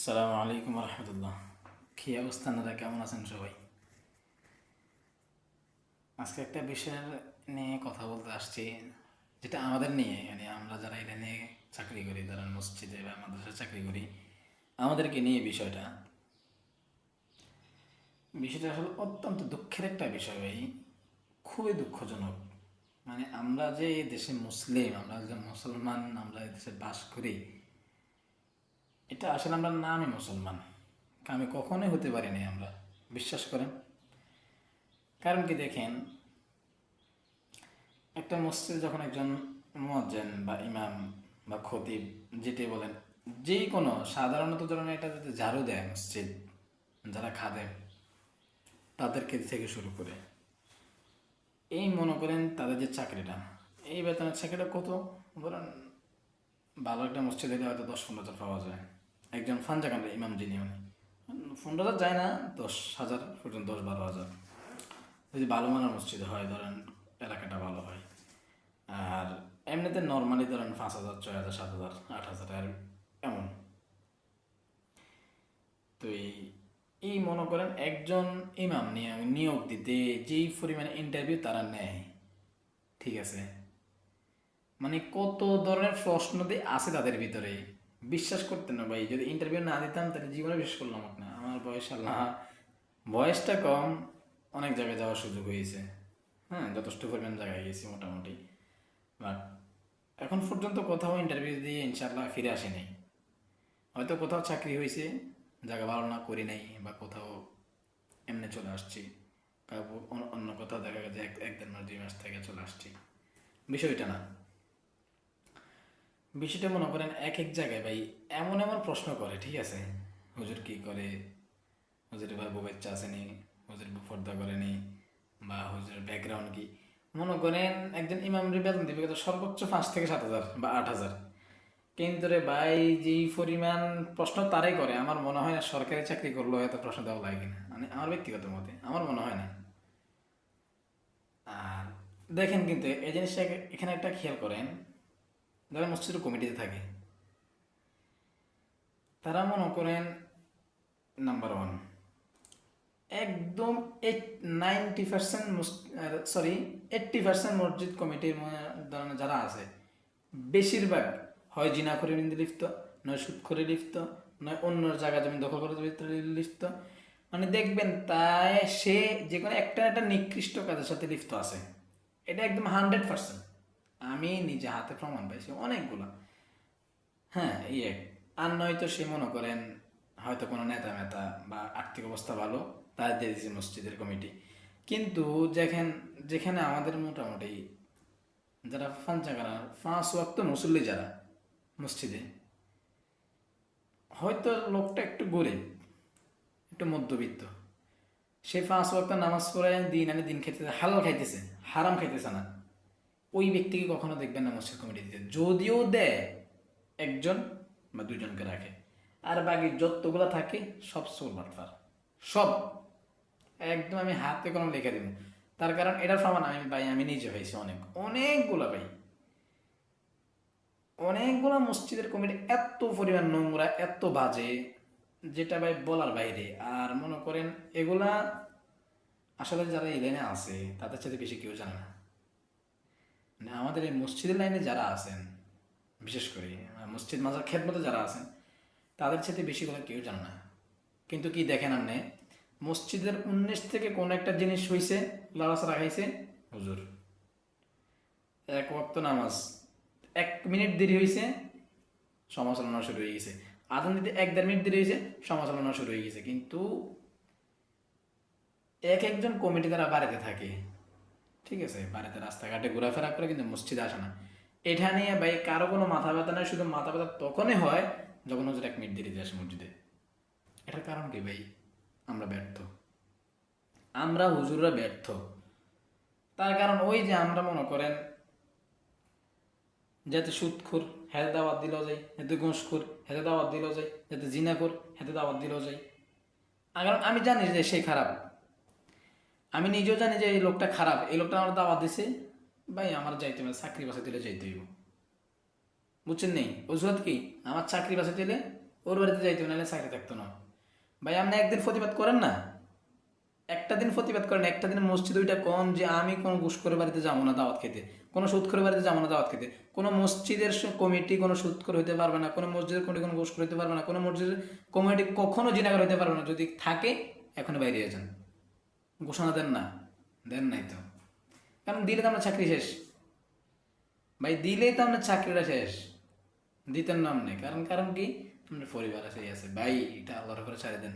আসসালামু আলাইকুম রহমতুল্লাহ। কী অবস্থা, আপনারা কেমন আছেন সবাই? আজকে একটা বিষয় নিয়ে কথা বলতে আসছি, যেটা আমাদের নিয়ে, মানে আমরা যারা এটা নিয়ে চাকরি করি, যারা মসজিদে বা মাদ্রাসায় চাকরি করি, আমাদেরকে নিয়ে বিষয়টা আসলে অত্যন্ত দুঃখের একটা বিষয় ভাই, খুবই দুঃখজনক। মানে আমরা যে এই দেশে মুসলিম, আমরা যে মুসলমান, আমরা এই দেশে বাস করি, এটা আসলে আমরা নামই মুসলমান, আমি কখনোই হতে পারিনি আমরা, বিশ্বাস করেন। কারণ কি দেখেন, একটা মসজিদে যখন একজন মুয়াজ্জিন বা ইমাম বা খতিব, যেটাই বলেন, যে কোনো সাধারণত ধরনের এটা যদি ঝাড়ু দেয় মসজিদ, যারা খাদেম, তাদেরকে থেকে শুরু করে, এই মনে করেন তাদের যে চাকরিটা, এই বেতনের চাকরিটা কত, ধরেন ভালো একটা মসজিদ হলে হয়তো 10-15 হাজার পাওয়া যায়। একজন ফানজাকান্ডা ইমাম যিনি, মানে 15 হাজার যায় না, 10 হাজার পর্যন্ত, 10-12 হাজার যদি ভালো মানের মসজিদ হয়, ধরেন এলাকাটা ভালো হয়। আর এমনিতে নর্মালি ধরেন 5 হাজার, 6 হাজার, 7 হাজার, 8 হাজার, আর এমন। তো এই মনে করেন একজন ইমাম নিয়োগ দিতে যেই পরিমাণে ইন্টারভিউ তারা নেয়, ঠিক আছে, মানে কত ধরনের প্রশ্ন দিয়ে আছে তাদের ভিতরে, বিশ্বাস করতে না ভাই, যদি ইন্টারভিউ না দিতাম তাহলে জীবনে বিশ্বাস করলাম না। আমার বয়স, আল্লাহ, বয়সটা কম, অনেক জায়গায় যাওয়ার সুযোগ হয়েছে, হ্যাঁ, যথেষ্ট পরিমাণ জায়গায় গেছি মোটামুটি, বাট এখন পর্যন্ত কোথাও ইন্টারভিউ দিয়ে ইনশাল্লাহ ফিরে আসি নাই। হয়তো কোথাও চাকরি হয়েছে, জায়গা ভালো না করি নাই, বা কোথাও এমনি চলে আসছি, অন্য কোথাও দেখা গেছে 1-1.5 মাস 2 মাস থেকে চলে আসছি। বিষয়টা না, বিষয়টা মনে করেন এক এক জায়গায় ভাই এমন এমন প্রশ্ন করে, ঠিক আছে, হুজুর কি করে, হুজুরের ভাই বউ বাচ্চা আসেনি, হুজুর পর্দা করেনি, বা হুজুরের ব্যাকগ্রাউন্ড কি। মনে করেন একজন ইমামের বেতন দিবে কত, সর্বোচ্চ 5 থেকে 7 হাজার বা 8 হাজার, কিন্তু রে ভাই যেই পরিমাণ প্রশ্ন তারাই করে, আমার মনে হয় না সরকারি চাকরি করলেও এত প্রশ্ন দেওয়া লাগে না, মানে আমার ব্যক্তিগত মতে আমার মনে হয় না। আর দেখেন, কিন্তু এই জিনিসটা এখানে একটা খেয়াল করেন, যারা মসজিদের কমিটিতে থাকে, তারা মনে করেন নাম্বার ওয়ান, একদম 90%, সরি 80% মসজিদ কমিটির ধরনের যারা আছে, বেশিরভাগ হয় জিনা করে লিপ্ত, নয় সুদ করে লিপ্ত, নয় অন্য জায়গা জমি দখল করে লিপ্ত, মানে দেখবেন তাই সে যে কোনো একটা একটা নিকৃষ্ট কাজের সাথে লিপ্ত আছে, এটা একদম 100%। আমি নিজে হাতে প্রমাণ পাইছি অনেকগুলো। হ্যাঁ, আর নয়তো সে মনে করেন হয়তো কোনো নেতা মেতা বা আর্থিক অবস্থা ভালো, তাদের দিয়ে দিয়েছে মসজিদের কমিটি। কিন্তু যেখানে যেখানে আমাদের মোটামুটি যারা ফাঞ্চাগারা 5 ওয়াক্ত মুসল্লি যারা মসজিদে, হয়তো লোকটা একটু গরিব, একটু মধ্যবিত্ত, সে 5 ওয়াক্ত নামাজ পড়ে দিন আনে দিন খাইতেছে, হালাল খাইতেছে, হারাম খাইতেছে না, ওই ব্যক্তিকে কখনো দেখবেন না মসজিদ কমিটি দিতে। যদিও দেয়, একজন বা দুজনকে রাখে, আর বাকি যতগুলো থাকে সব চোর বাটপার, সব, একদম আমি হাতে কোনো লিখে দিব। তার কারণ এটার প্রমাণ আমি নিজে পাইছি, অনেকগুলো ভাই, অনেকগুলো মসজিদের কমিটি এত পরিমাণ নোংরা, এত বাজে, যেটা ভাই বলার বাইরে। আর মনে করেন এগুলা আসলে যারা এই লাইনে আছে তাদের সাথে বেশি কেউ জানে না, মানে আমাদের এই মসজিদের লাইনে যারা আছেন, বিশেষ করে মসজিদ মাজার খেদমতে যারা আছেন, তাদের সাথে বেশি কথা কেউ জানে না। কিন্তু কি দেখেন আপনি, মসজিদের 19 থেকে কোন একটা জিনিস হয়েছে, লাড়াছাড়া খাইছে, হুজুর 1 ওয়াক্ত নামাজ 1 মিনিট দেরি হয়েছে, সমালোচনা শুরু হয়ে গেছে, আধান দিতে 1-1.5 মিনিট দেরি হয়েছে, সমালোচনা শুরু হয়ে গেছে। কিন্তু এক একজন কমিটি তারা বাড়িতে থাকে, ঠিক আছে, বাড়িতে রাস্তাঘাটে ঘোরাফেরা করে, কিন্তু মসজিদে আসে না। এটা নিয়ে ভাই কারো কোনো মাথা ব্যথা নেই, শুধু মাথা ব্যথা তখনই হয় যখন হুজুর 1 মিনিট দেরিতে আসে মসজিদে। এটার কারণ কি ভাই? আমরা ব্যর্থ, আমরা হুজুররা ব্যর্থ। তার কারণ ওই যে আমরা মনে করেন যাতে সুদখোর হেতে দাওয়াত দিলেও যায়, যাতে ঘুষখোর হেতে দাওয়াত দিলেও যায়, যাতে জিনাখোর হেতে দাওয়াত দিলেও যায়। কারণ আমি জানি যে সে খারাপ, আমি নিজেও জানি যে এই লোকটা খারাপ, এই লোকটা আমার দাওয়াত দিছে, ভাই আমার যাইতে হবে, চাকরি বাসা দিলে যাইতে হইব, বুঝছেন নেই? অজুহাত কি? আমার চাকরি বাসা দিলে ওর বাড়িতে যাইতো নাহলে চাকরি থাকতো না। ভাই আপনি একদিন প্রতিবাদ করেন না, একটা দিন প্রতিবাদ করেন, একটা দিন মসজিদ ওইটা কন যে আমি কোনো ঘুষ করে বাড়িতে যাবো না দাওয়াত খেতে, কোনো সুদ করে বাড়িতে যাবো না দাওয়াত খেতে, কোনো মসজিদের কমিটি কোনো সুদ করে হইতে পারবে না, কোনো মসজিদের কমিটি কোনো ঘুষ করে হইতে পারবে না, কোনো মসজিদের কমিটি কখনো জিনাগার হইতে পারবে না। যদি থাকে এখন বাইরে যান, ঘোষণা দেন না, দেন নাই তো, কারণ দিলে তো আপনার চাকরি শেষ ভাই, দিলেই তো আপনার চাকরিটা শেষ, দিতেন নাম নেই, কারণ কারণ কি আপনার পরিবার আছে এই আছে ভাই, এটা আল্লাহর উপরে ছাড়ে দেন,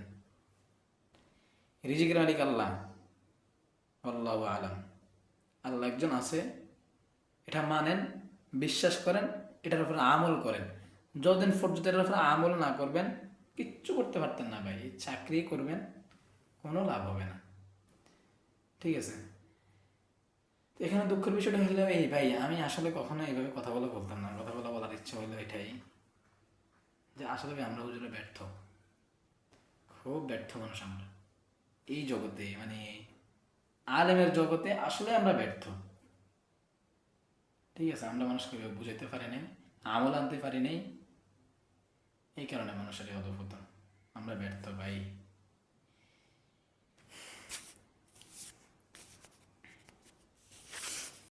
রিজিকের মালিক আল্লাহ, আল্লাহু আলাম, আল্লাহ একজন আছে, এটা মানেন, বিশ্বাস করেন, এটার উপরে আমল করেন। যতদিন পর্যন্ত এটার উপরে আমল না করবেন কিচ্ছু করতে পারতেন না ভাই, এই চাকরি করবেন কোনো লাভ হবে না, ঠিক আছে। তো এখানে দুঃখের বিষয়টা হলো এই ভাই, আমি আসলে কখনো এইভাবে কথা বলতাম না, কথা বলার ইচ্ছা হলো এটাই যে আসলে ভাই আমরা হুজুরে ব্যর্থ, খুব ব্যর্থ মানুষ আমরা এই জগতে, মানে আলেমের জগতে আসলে আমরা ব্যর্থ, ঠিক আছে। আমরা মানুষকে বুঝাইতে পারি নাই, আমল আনতে পারি নাই, এই কারণে মানুষের এই অধঃপতন, আমরা ব্যর্থ ভাই।